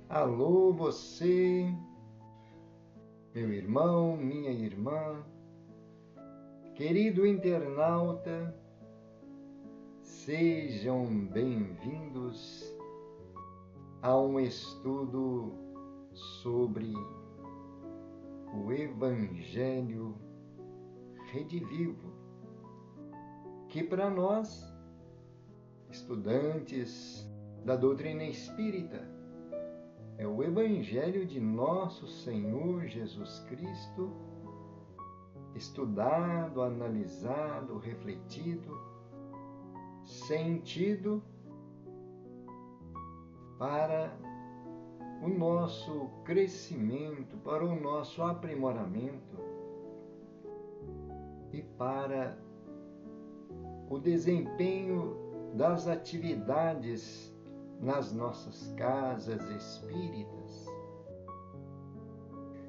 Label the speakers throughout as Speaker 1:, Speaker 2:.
Speaker 1: Alô, você, meu irmão, minha irmã, querido internauta, sejam bem-vindos a um estudo sobre o Evangelho Redivivo, que para nós, estudantes da doutrina espírita, é o Evangelho de nosso Senhor Jesus Cristo, estudado, analisado, refletido, sentido para o nosso crescimento, para o nosso aprimoramento e para o desempenho das atividades nas nossas casas espíritas.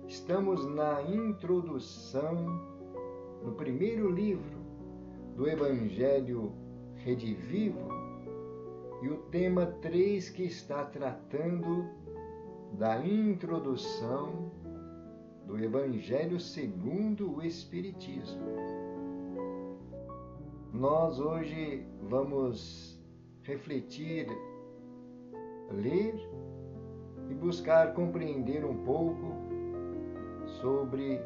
Speaker 1: Estamos na introdução, no primeiro livro do Evangelho Redivivo, e o tema 3 que está tratando da introdução do Evangelho segundo o Espiritismo. Nós hoje vamos refletir, ler e buscar compreender um pouco sobre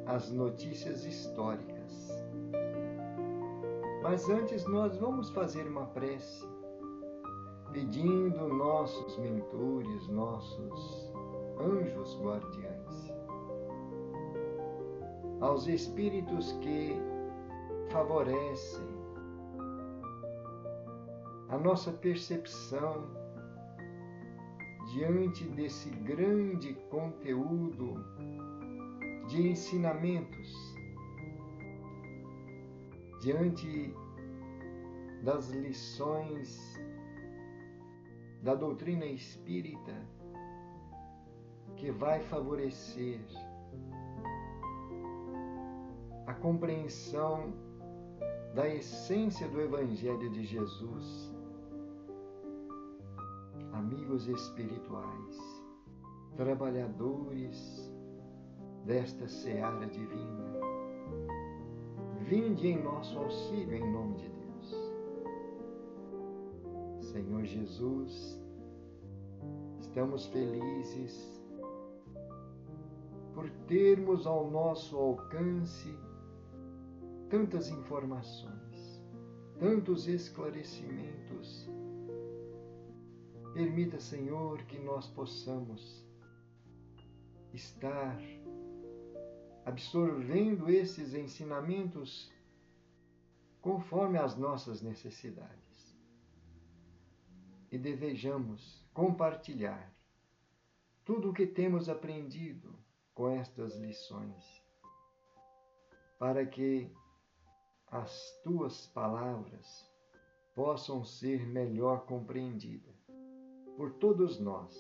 Speaker 1: as notícias históricas. Mas antes nós vamos fazer uma prece, pedindo nossos mentores, nossos anjos guardiães, aos espíritos que favorecem a nossa percepção diante desse grande conteúdo de ensinamentos, diante das lições da doutrina espírita, que vai favorecer a compreensão da essência do Evangelho de Jesus. Amigos espirituais, trabalhadores desta seara divina, vinde em nosso auxílio em nome de Deus. Senhor Jesus, estamos felizes por termos ao nosso alcance tantas informações, tantos esclarecimentos. Permita, Senhor, que nós possamos estar absorvendo esses ensinamentos conforme as nossas necessidades e desejamos compartilhar tudo o que temos aprendido com estas lições, para que as tuas palavras possam ser melhor compreendidas por todos nós,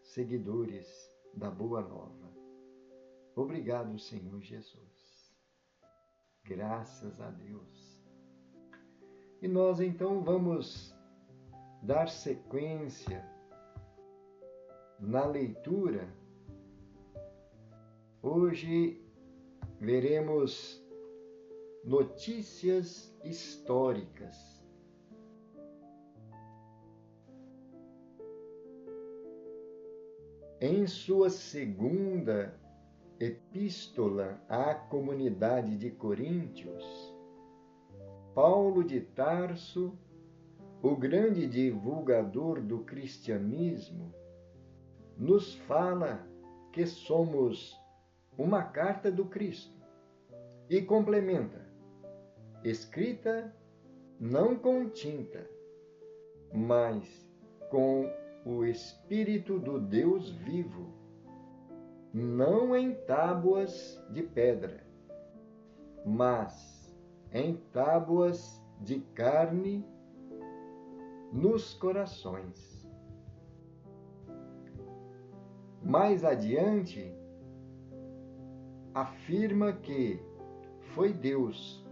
Speaker 1: seguidores da Boa Nova. Obrigado, Senhor Jesus. Graças a Deus. E nós então vamos dar sequência na leitura. Hoje veremos notícias históricas. Em sua segunda epístola à comunidade de Coríntios, Paulo de Tarso, o grande divulgador do cristianismo, nos fala que somos uma carta do Cristo e complementa: escrita não com tinta, mas com o Espírito do Deus vivo, não em tábuas de pedra, mas em tábuas de carne nos corações. Mais adiante, afirma que foi Deus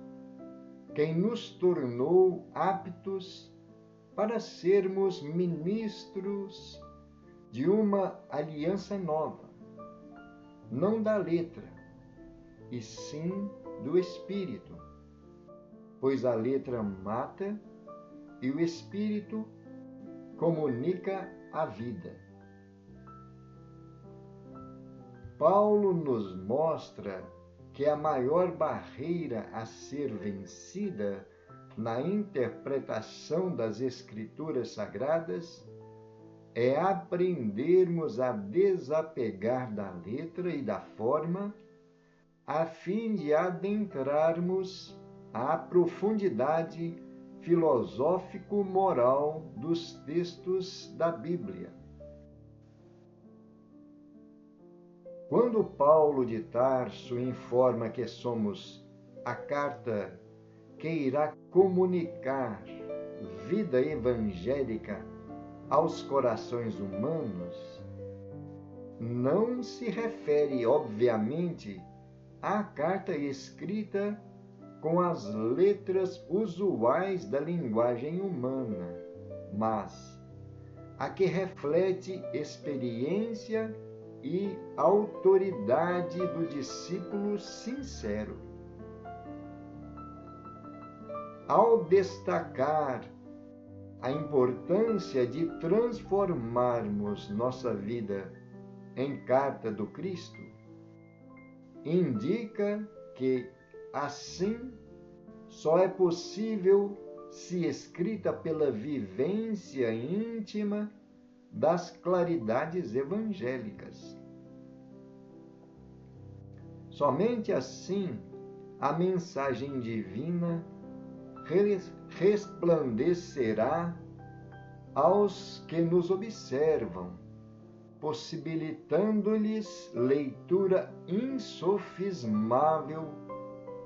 Speaker 1: quem nos tornou aptos para sermos ministros de uma aliança nova, não da letra, e sim do Espírito, pois a letra mata e o Espírito comunica a vida. Paulo nos mostra que a maior barreira a ser vencida na interpretação das Escrituras Sagradas é aprendermos a desapegar da letra e da forma, a fim de adentrarmos a profundidade filosófico-moral dos textos da Bíblia. Quando Paulo de Tarso informa que somos a carta que irá comunicar vida evangélica aos corações humanos, não se refere, obviamente, à carta escrita com as letras usuais da linguagem humana, mas a que reflete experiência e autoridade do discípulo sincero. Ao destacar a importância de transformarmos nossa vida em carta do Cristo, indica que, assim, só é possível se escrita pela vivência íntima das claridades evangélicas. Somente assim a mensagem divina resplandecerá aos que nos observam, possibilitando-lhes leitura insofismável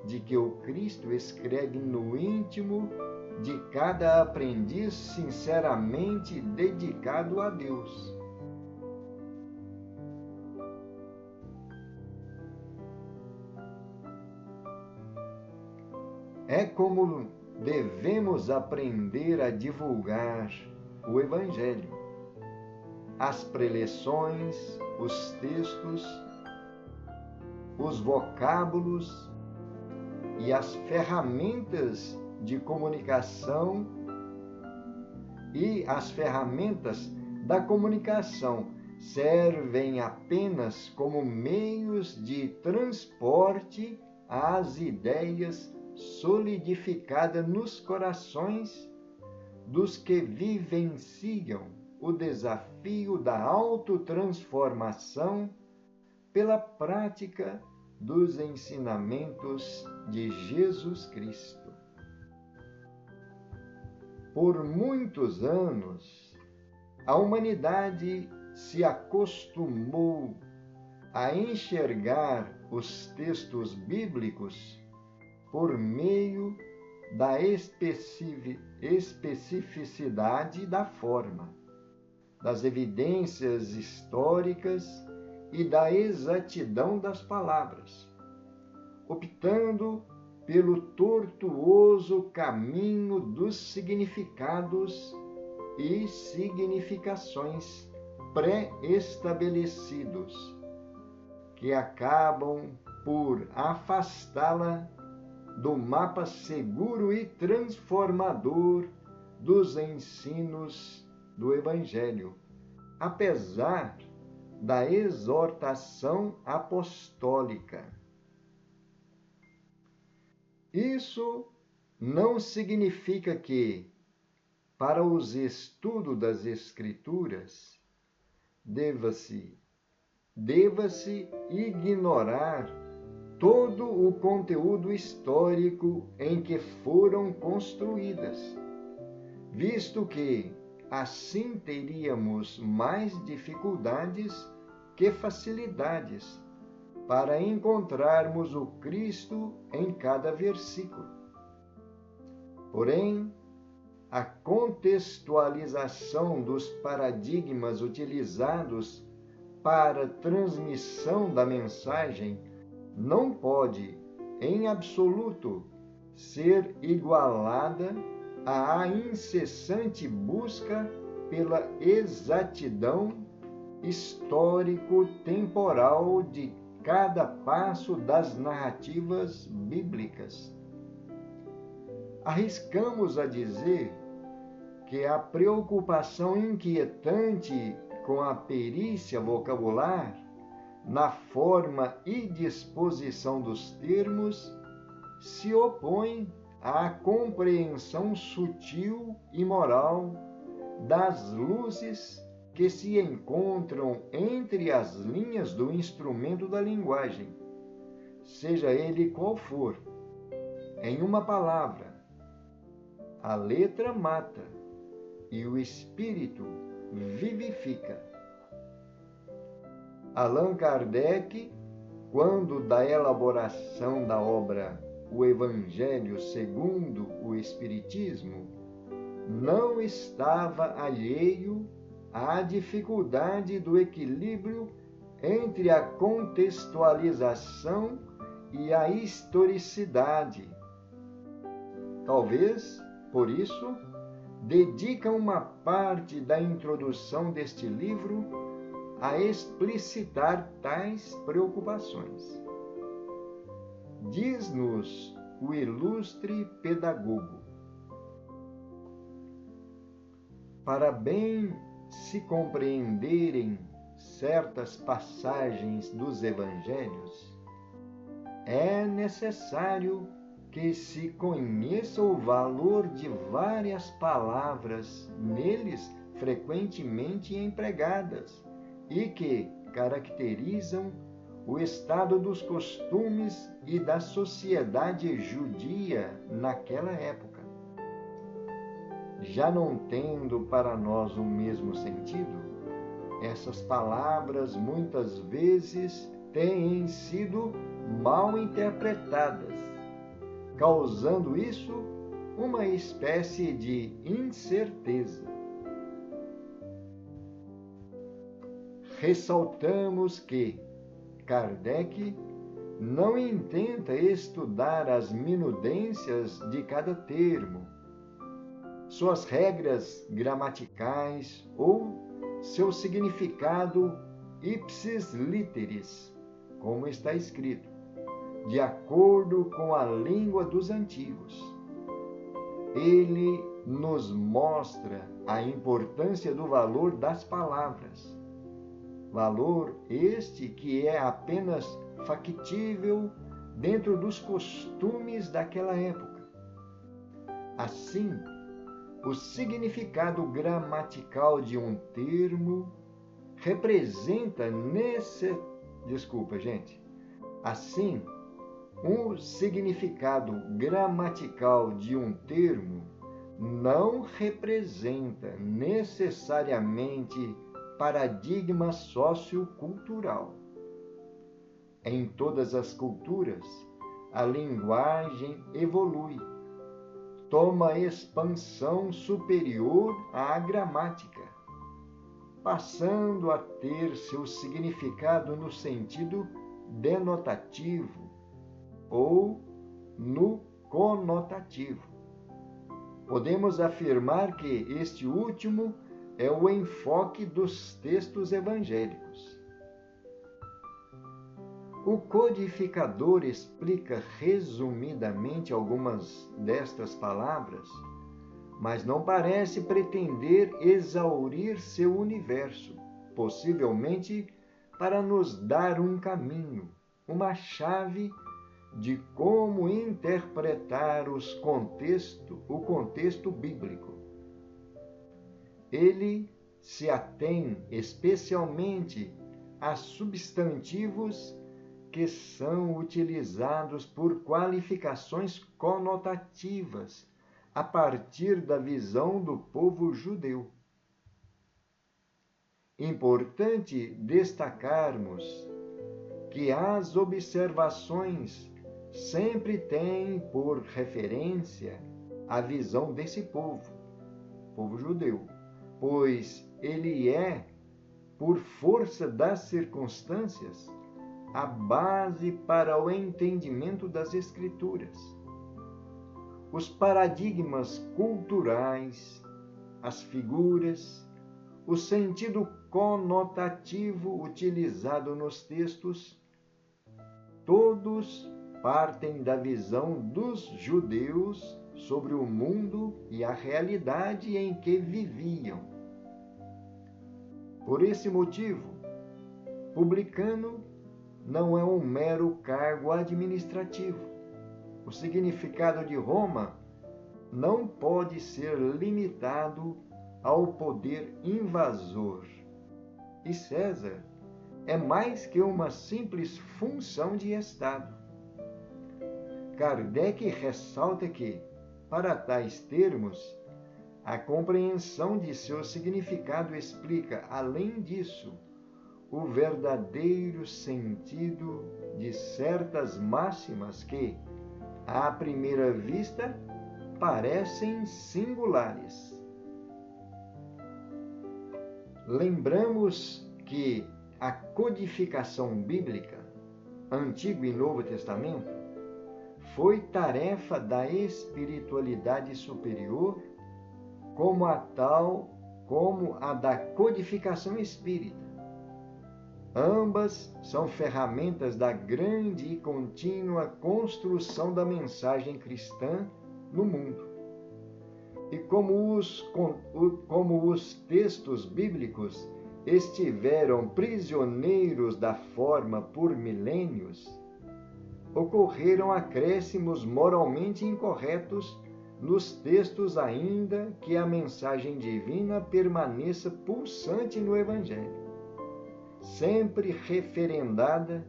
Speaker 1: de que o Cristo escreve no íntimo de cada aprendiz sinceramente dedicado a Deus. É como devemos aprender a divulgar o Evangelho, as preleções, os textos, os vocábulos e as ferramentas de comunicação e as ferramentas da comunicação servem apenas como meios de transporte às ideias solidificadas nos corações dos que vivenciam o desafio da autotransformação pela prática dos ensinamentos de Jesus Cristo. Por muitos anos, a humanidade se acostumou a enxergar os textos bíblicos por meio da especificidade da forma, das evidências históricas e da exatidão das palavras, optando pelo tortuoso caminho dos significados e significações pré-estabelecidos, que acabam por afastá-la do mapa seguro e transformador dos ensinos do Evangelho, apesar da exortação apostólica. Isso não significa que, para os estudos das Escrituras, deva-se ignorar todo o conteúdo histórico em que foram construídas, visto que assim teríamos mais dificuldades que facilidades para encontrarmos o Cristo em cada versículo. Porém, a contextualização dos paradigmas utilizados para a transmissão da mensagem não pode, em absoluto, ser igualada à incessante busca pela exatidão histórico-temporal de cada passo das narrativas bíblicas. Arriscamos a dizer que a preocupação inquietante com a perícia vocabular na forma e disposição dos termos se opõe à compreensão sutil e moral das luzes que se encontram entre as linhas do instrumento da linguagem, seja ele qual for. Em uma palavra, a letra mata e o espírito vivifica. Allan Kardec, quando da elaboração da obra O Evangelho segundo o Espiritismo, não estava alheio à dificuldade do equilíbrio entre a contextualização e a historicidade. Talvez, por isso, dedica uma parte da introdução deste livro a explicitar tais preocupações. Diz-nos o ilustre pedagogo: para bem se compreenderem certas passagens dos evangelhos, é necessário que se conheça o valor de várias palavras neles frequentemente empregadas e que caracterizam o estado dos costumes e da sociedade judia naquela época. Já não tendo para nós o mesmo sentido, essas palavras muitas vezes têm sido mal interpretadas, causando isso uma espécie de incerteza. Ressaltamos que Kardec não intenta estudar as minudências de cada termo, suas regras gramaticais ou seu significado ipsis literis, como está escrito, de acordo com a língua dos antigos. Ele nos mostra a importância do valor das palavras, valor este que é apenas factível dentro dos costumes daquela época. Assim, o significado gramatical de um termo representa Assim, o significado gramatical de um termo não representa necessariamente paradigma sociocultural. Em todas as culturas, a linguagem evolui, toma expansão superior à gramática, passando a ter seu significado no sentido denotativo ou no conotativo. Podemos afirmar que este último é o enfoque dos textos evangélicos. O codificador explica resumidamente algumas destas palavras, mas não parece pretender exaurir seu universo, possivelmente para nos dar um caminho, uma chave de como interpretar o contexto bíblico. Ele se atém especialmente a substantivos que são utilizados por qualificações conotativas a partir da visão do povo judeu. Importante destacarmos que as observações sempre têm por referência a visão desse povo judeu, pois ele é, por força das circunstâncias, a base para o entendimento das Escrituras. Os paradigmas culturais, as figuras, o sentido conotativo utilizado nos textos, todos partem da visão dos judeus sobre o mundo e a realidade em que viviam. Por esse motivo, publicano não é um mero cargo administrativo. O significado de Roma não pode ser limitado ao poder invasor. E César é mais que uma simples função de Estado. Kardec ressalta que, para tais termos, a compreensão de seu significado explica, além disso, o verdadeiro sentido de certas máximas que, à primeira vista, parecem singulares. Lembramos que a codificação bíblica, Antigo e Novo Testamento, foi tarefa da espiritualidade superior, como a da codificação espírita. Ambas são ferramentas da grande e contínua construção da mensagem cristã no mundo. E como os textos bíblicos estiveram prisioneiros da forma por milênios, ocorreram acréscimos moralmente incorretos nos textos, ainda que a mensagem divina permaneça pulsante no Evangelho, sempre referendada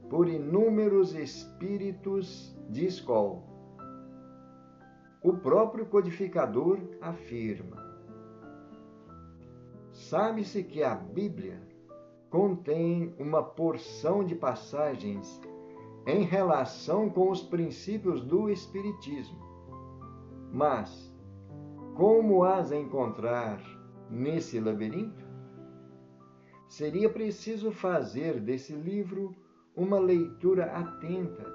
Speaker 1: por inúmeros espíritos de escola. O próprio codificador afirma: sabe-se que a Bíblia contém uma porção de passagens em relação com os princípios do Espiritismo. Mas, como as encontrar nesse labirinto? Seria preciso fazer desse livro uma leitura atenta,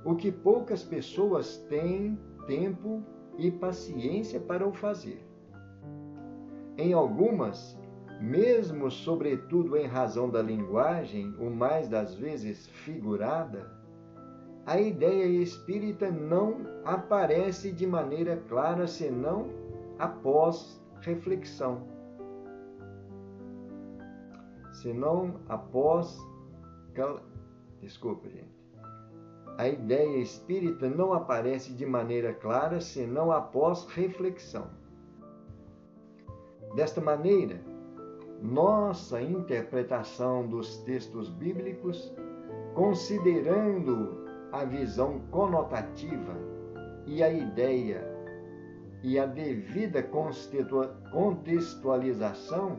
Speaker 1: o que poucas pessoas têm tempo e paciência para o fazer. Em algumas, mesmo sobretudo em razão da linguagem, o mais das vezes figurada, a ideia espírita não aparece de maneira clara senão após reflexão. A ideia espírita não aparece de maneira clara senão após reflexão. Desta maneira, nossa interpretação dos textos bíblicos, considerando a visão conotativa e a ideia e a devida contextualização,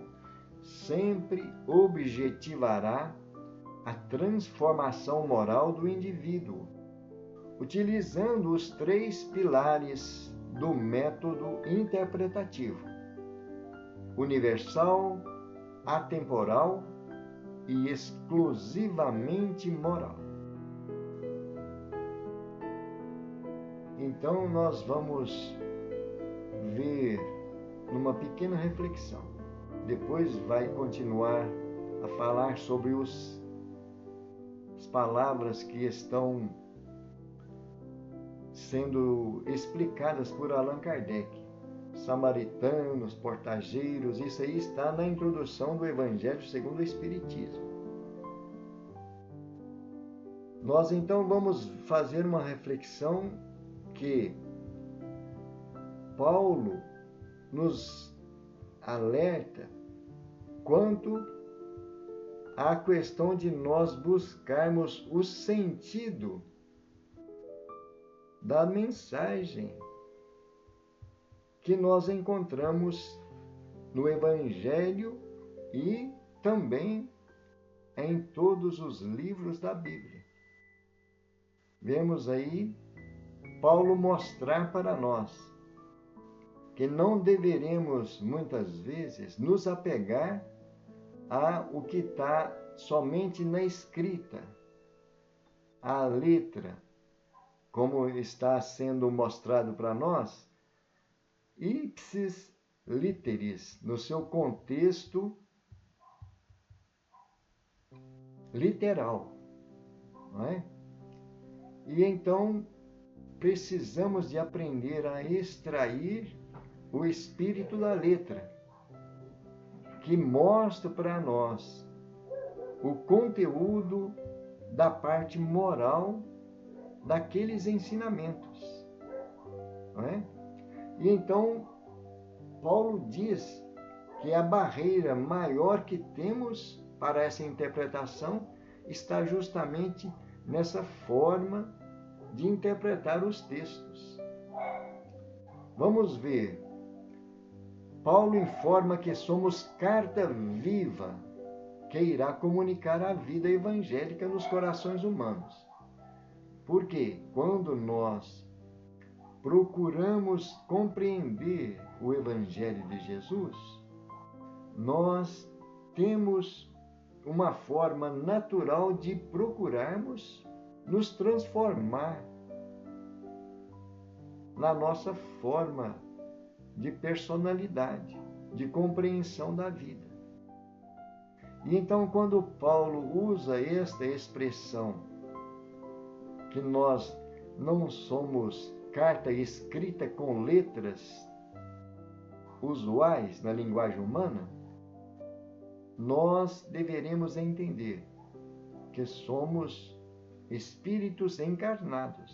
Speaker 1: sempre objetivará a transformação moral do indivíduo, utilizando os 3 pilares do método interpretativo: universal, atemporal e exclusivamente moral. Então, nós vamos ver numa pequena reflexão. Depois vai continuar a falar sobre as palavras que estão sendo explicadas por Allan Kardec. Samaritanos, portageiros, isso aí está na introdução do Evangelho segundo o Espiritismo. Nós então vamos fazer uma reflexão que Paulo nos alerta quanto à questão de nós buscarmos o sentido da mensagem que nós encontramos no Evangelho e também em todos os livros da Bíblia. Vemos aí Paulo mostrar para nós que não deveremos, muitas vezes, nos apegar a o que está somente na escrita, à letra, como está sendo mostrado para nós, ipsis literis, no seu contexto literal, não é? E então precisamos de aprender a extrair o espírito da letra, que mostra para nós o conteúdo da parte moral daqueles ensinamentos, não é? E então Paulo diz que a barreira maior que temos para essa interpretação está justamente nessa forma de interpretar os textos. Vamos ver. Paulo informa que somos carta viva que irá comunicar a vida evangélica nos corações humanos. Porque quando nós procuramos compreender o Evangelho de Jesus, nós temos uma forma natural de procurarmos nos transformar na nossa forma de personalidade, de compreensão da vida. E então, quando Paulo usa esta expressão, que nós não somos carta escrita com letras usuais na linguagem humana, nós deveremos entender que somos espíritos encarnados.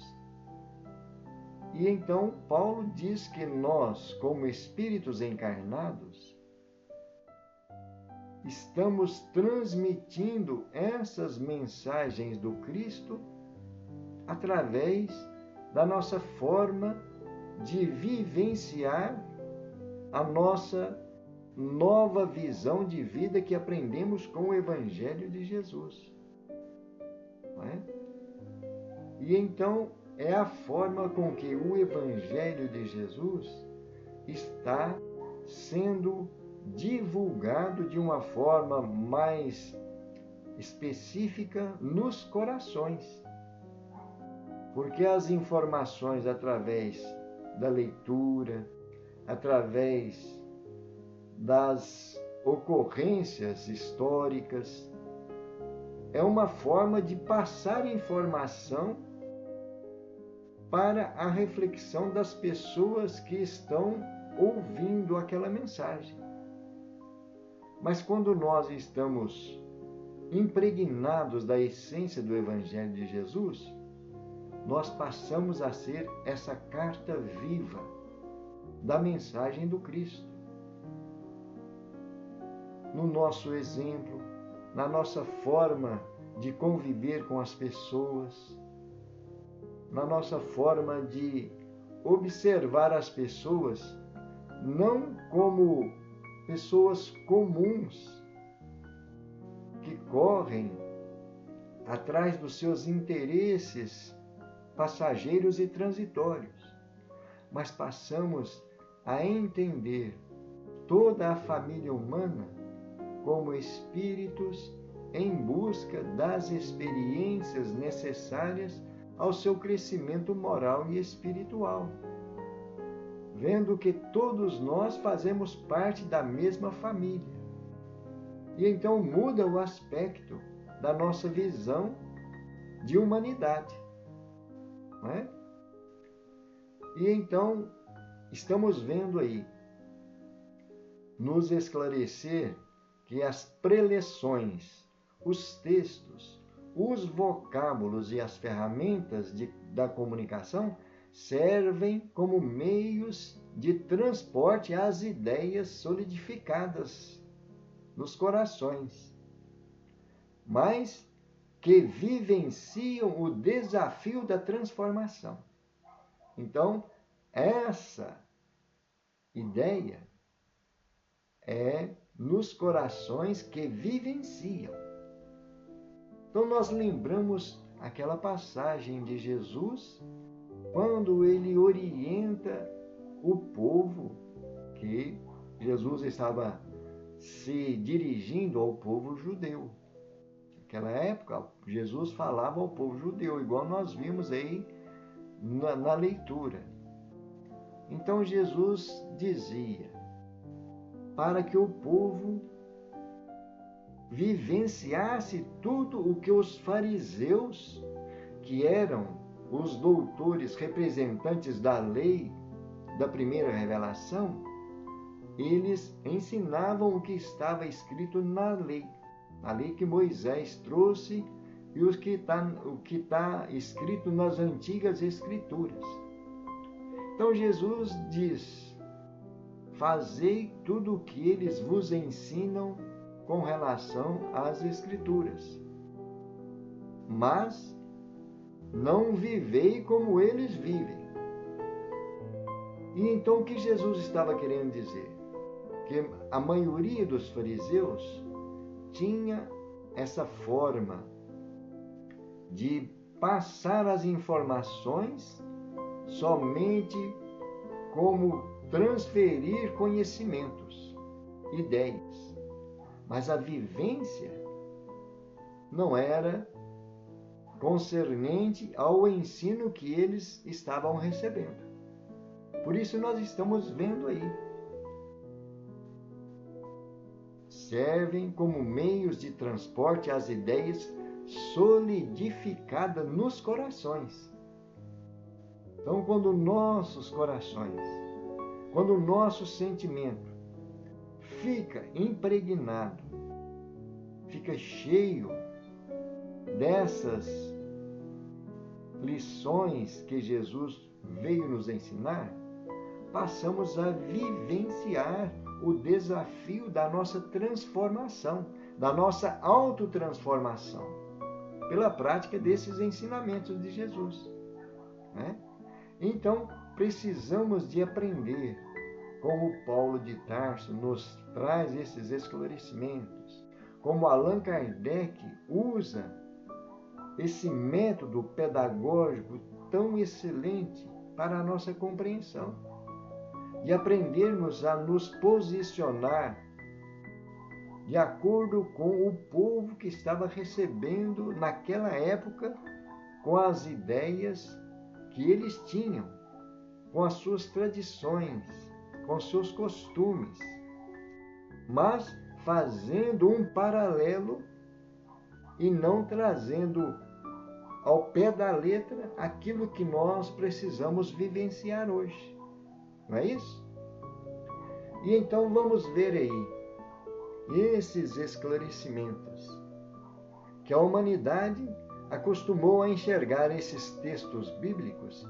Speaker 1: E então Paulo diz que nós, como espíritos encarnados, estamos transmitindo essas mensagens do Cristo através da nossa forma de vivenciar a nossa nova visão de vida que aprendemos com o Evangelho de Jesus. Não é? E então é a forma com que o Evangelho de Jesus está sendo divulgado de uma forma mais específica nos corações. Porque as informações através da leitura, através das ocorrências históricas, é uma forma de passar informação para a reflexão das pessoas que estão ouvindo aquela mensagem. Mas quando nós estamos impregnados da essência do Evangelho de Jesus, nós passamos a ser essa carta viva da mensagem do Cristo. No nosso exemplo, na nossa forma de conviver com as pessoas, na nossa forma de observar as pessoas, não como pessoas comuns que correm atrás dos seus interesses passageiros e transitórios, mas passamos a entender toda a família humana como espíritos em busca das experiências necessárias ao seu crescimento moral e espiritual, vendo que todos nós fazemos parte da mesma família. E então muda o aspecto da nossa visão de humanidade. Não é? E então estamos vendo aí nos esclarecer que as preleções, os textos, os vocábulos e as ferramentas da comunicação servem como meios de transporte às ideias solidificadas nos corações, mas que vivenciam o desafio da transformação. Então, essa ideia é nos corações que vivenciam. Então, nós lembramos aquela passagem de Jesus, quando ele orienta o povo, que Jesus estava se dirigindo ao povo judeu. Naquela época, Jesus falava ao povo judeu, igual nós vimos aí na leitura. Então Jesus dizia: para que o povo vivenciasse tudo o que os fariseus, que eram os doutores representantes da lei da primeira revelação, eles ensinavam o que estava escrito na lei, a lei que Moisés trouxe e o que está escrito nas antigas escrituras. Então Jesus diz: fazei tudo o que eles vos ensinam com relação às escrituras, mas não vivei como eles vivem. E então o que Jesus estava querendo dizer? Que a maioria dos fariseus tinha essa forma de passar as informações somente como transferir conhecimentos, ideias. Mas a vivência não era concernente ao ensino que eles estavam recebendo. Por isso nós estamos vendo aí. Servem como meios de transporte as ideias solidificadas nos corações. Então, quando nossos corações, quando o nosso sentimento fica impregnado, fica cheio dessas lições que Jesus veio nos ensinar, passamos a vivenciar o desafio da nossa transformação, da nossa autotransformação, pela prática desses ensinamentos de Jesus, né? Então, precisamos de aprender, como Paulo de Tarso nos traz esses esclarecimentos, como Allan Kardec usa esse método pedagógico tão excelente para a nossa compreensão, de aprendermos a nos posicionar de acordo com o povo que estava recebendo naquela época, com as ideias que eles tinham, com as suas tradições, com seus costumes, mas fazendo um paralelo e não trazendo ao pé da letra aquilo que nós precisamos vivenciar hoje. Não é isso? E então vamos ver aí esses esclarecimentos que a humanidade acostumou a enxergar esses textos bíblicos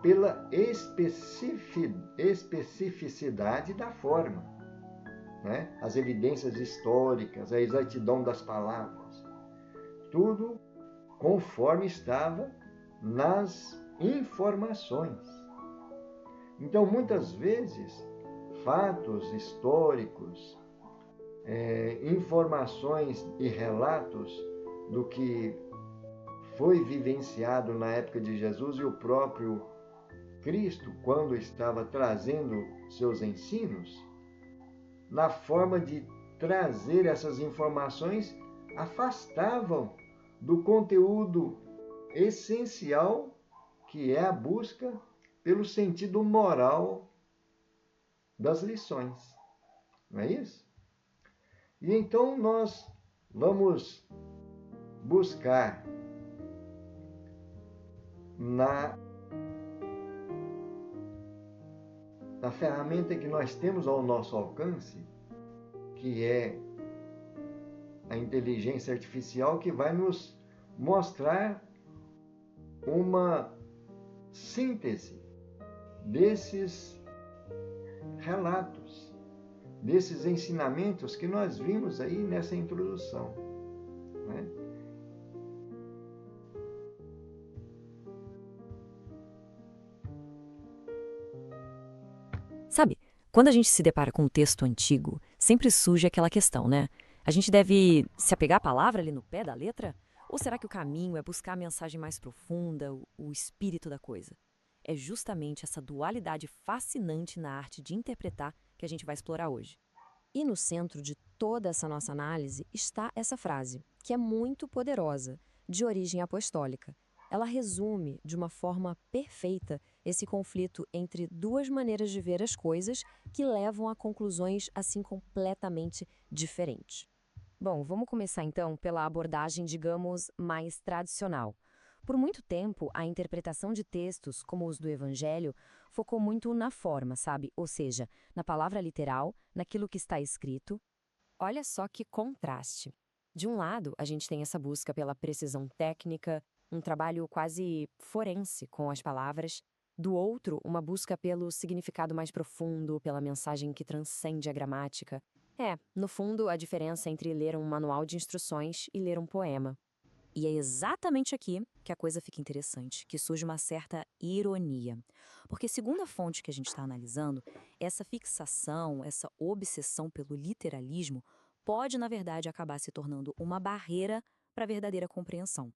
Speaker 1: pela especificidade da forma, né? As evidências históricas, a exatidão das palavras, tudo conforme estava nas informações. Então, muitas vezes, fatos históricos, informações e relatos do que foi vivenciado na época de Jesus e o próprio Cristo, quando estava trazendo seus ensinos, na forma de trazer essas informações, afastavam do conteúdo essencial, que é a busca pelo sentido moral das lições. Não é isso? E então nós vamos buscar na ferramenta que nós temos ao nosso alcance, que é a inteligência artificial, que vai nos mostrar uma síntese desses relatos, desses ensinamentos que nós vimos aí nessa introdução, né?
Speaker 2: Sabe, quando a gente se depara com um texto antigo, sempre surge aquela questão, né? A gente deve se apegar à palavra ali no pé da letra? Ou será que o caminho é buscar a mensagem mais profunda, o espírito da coisa? É justamente essa dualidade fascinante na arte de interpretar que a gente vai explorar hoje.
Speaker 3: E no centro de toda essa nossa análise está essa frase, que é muito poderosa, de origem apostólica. Ela resume, de uma forma perfeita, esse conflito entre duas maneiras de ver as coisas que levam a conclusões assim completamente diferentes. Bom, vamos começar então pela abordagem, digamos, mais tradicional. Por muito tempo, a interpretação de textos, como os do Evangelho, focou muito na forma, sabe? Ou seja, na palavra literal, naquilo que está escrito. Olha só que contraste. De um lado, a gente tem essa busca pela precisão técnica, um trabalho quase forense com as palavras. Do outro, uma busca pelo significado mais profundo, pela mensagem que transcende a gramática. No fundo, a diferença entre ler um manual de instruções e ler um poema. E é exatamente aqui que a coisa fica interessante, que surge uma certa ironia. Porque, segundo a fonte que a gente está analisando, essa fixação, essa obsessão pelo literalismo pode, na verdade, acabar se tornando uma barreira para a verdadeira compreensão.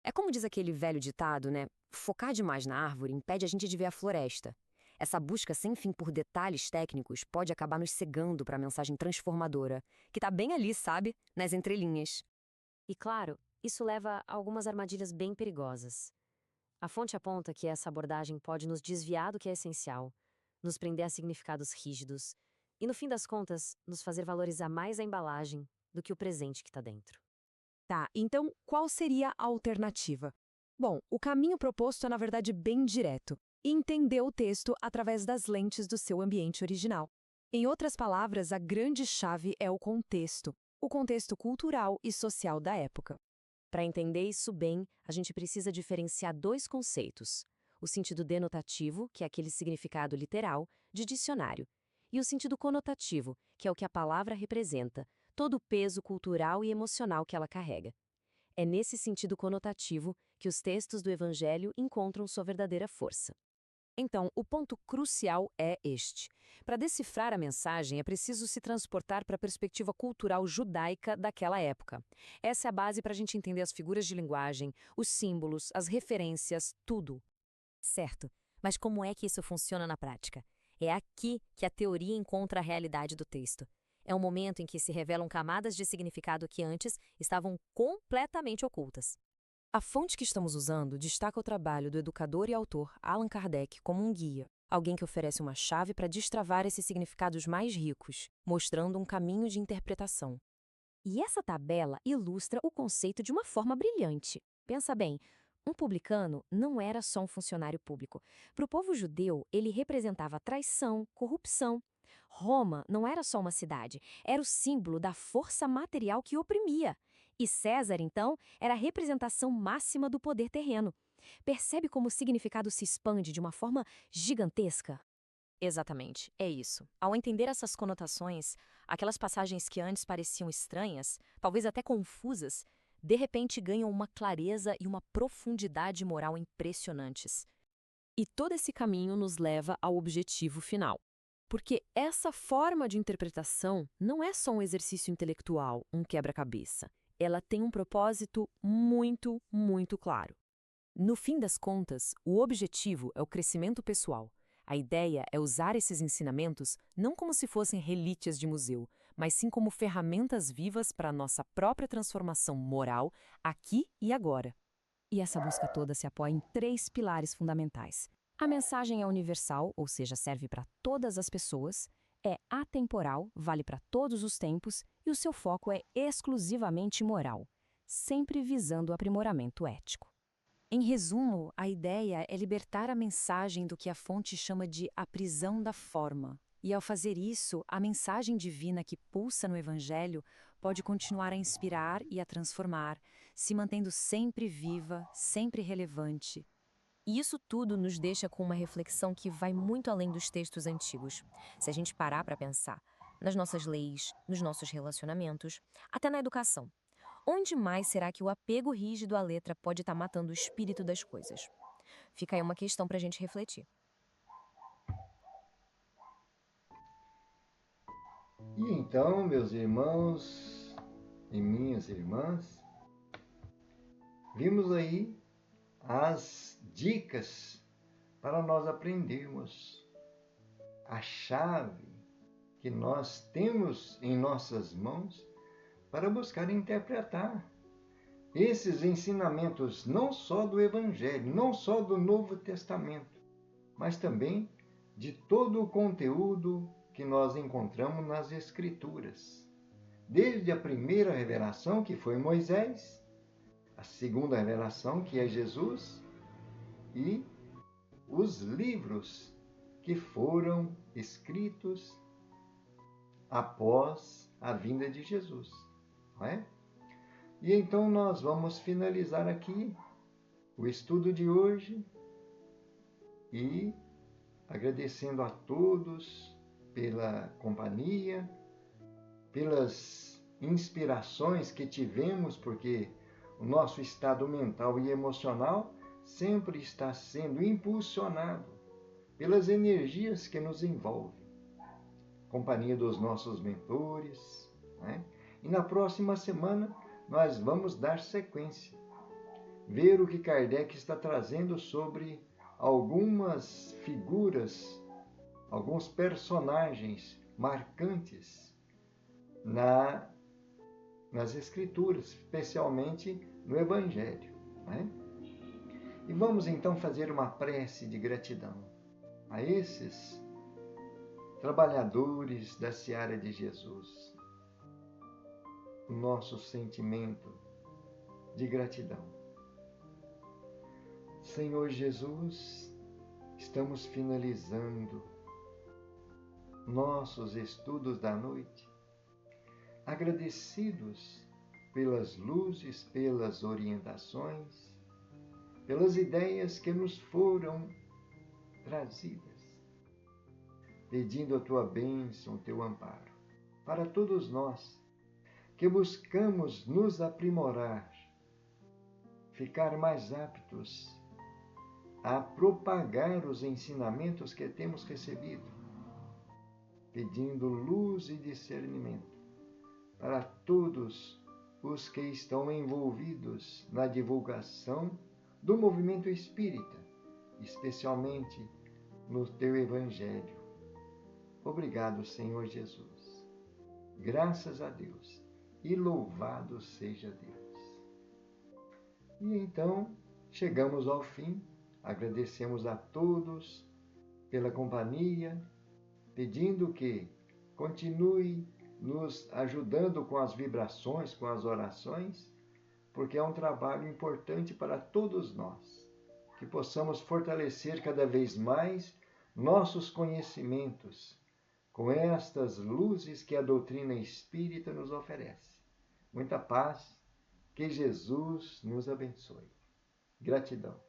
Speaker 3: É como diz aquele velho ditado, né? Focar demais na árvore impede a gente de ver a floresta. Essa busca sem fim por detalhes técnicos pode acabar nos cegando para a mensagem transformadora, que está bem ali, sabe? Nas entrelinhas. E claro, isso leva a algumas armadilhas bem perigosas. A fonte aponta que essa abordagem pode nos desviar do que é essencial, nos prender a significados rígidos e, no fim das contas, nos fazer valorizar mais a embalagem do que o presente que está dentro.
Speaker 2: Tá, então qual seria a alternativa? Bom, o caminho proposto é, na verdade, bem direto. Entender o texto através das lentes do seu ambiente original. Em outras palavras, a grande chave é o contexto cultural e social da época.
Speaker 3: Para entender isso bem, a gente precisa diferenciar dois conceitos: o sentido denotativo, que é aquele significado literal, de dicionário, e o sentido conotativo, que é o que a palavra representa, todo o peso cultural e emocional que ela carrega. É nesse sentido conotativo que os textos do Evangelho encontram sua verdadeira força.
Speaker 2: Então, o ponto crucial é este. Para decifrar a mensagem, é preciso se transportar para a perspectiva cultural judaica daquela época. Essa é a base para a gente entender as figuras de linguagem, os símbolos, as referências, tudo.
Speaker 3: Certo, mas como é que isso funciona na prática? É aqui que a teoria encontra a realidade do texto. É um momento em que se revelam camadas de significado que antes estavam completamente ocultas.
Speaker 2: A fonte que estamos usando destaca o trabalho do educador e autor Allan Kardec como um guia, alguém que oferece uma chave para destravar esses significados mais ricos, mostrando um caminho de interpretação.
Speaker 3: E essa tabela ilustra o conceito de uma forma brilhante. Pensa bem, um publicano não era só um funcionário público. Para o povo judeu, ele representava traição, corrupção. Roma não era só uma cidade, era o símbolo da força material que oprimia. E César, então, era a representação máxima do poder terreno. Percebe como o significado se expande de uma forma gigantesca?
Speaker 2: Exatamente, é isso. Ao entender essas conotações, aquelas passagens que antes pareciam estranhas, talvez até confusas, de repente ganham uma clareza e uma profundidade moral impressionantes. E todo esse caminho nos leva ao objetivo final. Porque essa forma de interpretação não é só um exercício intelectual, um quebra-cabeça. Ela tem um propósito muito, muito claro. No fim das contas, o objetivo é o crescimento pessoal. A ideia é usar esses ensinamentos não como se fossem relíquias de museu, mas sim como ferramentas vivas para a nossa própria transformação moral aqui e agora. E essa busca toda se apoia em 3 pilares fundamentais. A mensagem é universal, ou seja, serve para todas as pessoas, é atemporal, vale para todos os tempos, e o seu foco é exclusivamente moral, sempre visando o aprimoramento ético. Em resumo, a ideia é libertar a mensagem do que a fonte chama de a prisão da forma. E ao fazer isso, a mensagem divina que pulsa no Evangelho pode continuar a inspirar e a transformar, se mantendo sempre viva, sempre relevante.
Speaker 3: E isso tudo nos deixa com uma reflexão que vai muito além dos textos antigos. Se a gente parar para pensar nas nossas leis, nos nossos relacionamentos, até na educação. Onde mais será que o apego rígido à letra pode estar matando o espírito das coisas? Fica aí uma questão para a gente refletir.
Speaker 1: E então, meus irmãos e minhas irmãs, vimos aí as dicas para nós aprendermos a chave que nós temos em nossas mãos para buscar interpretar esses ensinamentos, não só do Evangelho, não só do Novo Testamento, mas também de todo o conteúdo que nós encontramos nas Escrituras. Desde a primeira revelação, que foi Moisés, a segunda revelação, que é Jesus, e os livros que foram escritos após a vinda de Jesus, não é? E então nós vamos finalizar aqui o estudo de hoje e agradecendo a todos pela companhia, pelas inspirações que tivemos, porque o nosso estado mental e emocional sempre está sendo impulsionado pelas energias que nos envolvem. Companhia dos nossos mentores, né? E na próxima semana nós vamos dar sequência, ver o que Kardec está trazendo sobre algumas figuras, alguns personagens marcantes nas Escrituras, especialmente no Evangelho, né? E vamos então fazer uma prece de gratidão a esses trabalhadores da seara de Jesus. O nosso sentimento de gratidão. Senhor Jesus, estamos finalizando nossos estudos da noite, agradecidos pelas luzes, pelas orientações, pelas ideias que nos foram trazidas, pedindo a tua bênção, o teu amparo, para todos nós que buscamos nos aprimorar, ficar mais aptos a propagar os ensinamentos que temos recebido, pedindo luz e discernimento para todos os que estão envolvidos na divulgação do movimento espírita, especialmente no teu Evangelho. Obrigado, Senhor Jesus. Graças a Deus e louvado seja Deus. E então, chegamos ao fim. Agradecemos a todos pela companhia, pedindo que continue nos ajudando com as vibrações, com as orações, porque é um trabalho importante para todos nós, que possamos fortalecer cada vez mais nossos conhecimentos com estas luzes que a doutrina espírita nos oferece. Muita paz, que Jesus nos abençoe. Gratidão.